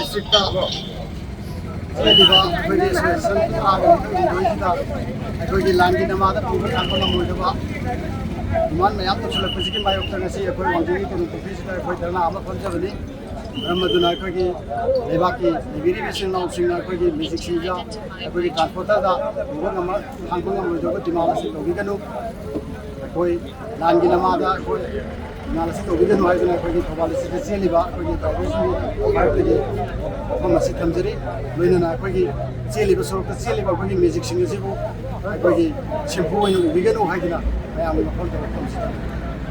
districtda Chenliba ꯑꯩꯈꯣꯏꯒꯤ ꯁꯦꯟꯐꯨ ꯊꯥꯒꯅꯤ ꯏꯗꯣꯏꯁꯤꯗ ꯑꯩꯈꯣꯏꯒꯤ ꯂꯥꯟꯒꯤ ꯅꯃꯥꯗ ꯄꯨꯕ ꯊꯥꯡꯕ ꯉꯝꯃꯣꯏꯗꯕ ꯗꯤꯃꯥꯟ ꯃꯌꯥꯝ ꯇꯧꯁꯤꯜꯂꯛꯄꯁꯤꯒꯤ ꯃꯥꯌꯣꯛꯇ ꯉꯁꯤ ꯑꯩꯈꯣꯏ ꯋꯥꯡꯖꯤꯡꯒꯤ ꯇꯦꯡꯅꯧꯄꯜꯁꯤꯗ ꯑꯩꯈꯣꯏ ꯙꯔꯅꯥ ꯑꯃ ꯐꯝꯖꯕꯅꯤ ꯃꯔꯝ ꯑꯗꯨꯅ ꯑꯩꯈꯣꯏꯒꯤ ꯂꯩꯕꯥꯛꯀꯤ ꯂꯩꯕꯤꯔꯤꯕ ꯏꯆꯤꯜ ꯏꯅꯥꯎꯁꯤꯡꯅ ꯑꯩꯈꯣꯏꯒꯤ ꯃꯦꯖꯤꯛꯁꯤꯡꯗ ꯑꯩꯈꯣꯏꯒꯤ ꯇ꯭ꯔꯥꯟꯁꯄꯣꯔꯇꯔꯗ ꯄꯨꯕ ꯊꯥꯡꯕ ꯉꯝꯂꯣꯏꯗꯕ ꯗꯤꯃꯥꯟ ꯑꯁꯤ ꯇꯧꯕꯤꯒꯅꯨ ꯑꯩꯈꯣꯏ ꯂꯥꯟꯒꯤ ꯅꯃꯥꯗ ꯑꯩꯈꯣꯏ ꯗꯤꯃꯥꯟ ꯑꯁꯤ ꯇꯧꯕꯤꯒꯅꯨ ꯍꯥꯏꯗꯨꯅ ꯑꯩꯈꯣꯏꯒꯤ ꯊꯧꯕꯥꯜ ꯗꯤꯁꯇ꯭ꯔꯤꯛꯇ ꯆꯦꯜꯂꯤꯕ ꯑꯩꯈꯣꯏꯒꯤ ꯇ꯭ꯔꯥꯏꯕꯦꯜꯁꯤꯡꯒꯤ ꯚꯥꯔꯠꯇꯒꯤ ꯋꯥꯐꯝ ꯑꯁꯤ ꯊꯝꯖꯔꯤ ꯂꯣꯏꯅꯅ ꯑꯩꯈꯣꯏꯒꯤ ꯆꯦꯜꯂꯤꯕ ꯁꯣꯔꯣꯛꯇ ꯆꯦꯜꯂꯤꯕ ꯑꯩꯈꯣꯏꯒꯤ ꯃꯦꯖꯤꯛꯁꯤꯡ ꯑꯁꯤꯕꯨ ꯑꯩꯈꯣꯏꯒꯤ ꯁꯦꯟꯐꯨ ꯑꯣꯏꯅ ꯎꯕꯤꯒꯅꯨ ꯍꯥꯏꯗꯨꯅ ꯃꯌꯥꯝꯒꯤ ꯃꯐꯝ ꯇꯧꯔꯛꯐꯝꯁꯤꯗ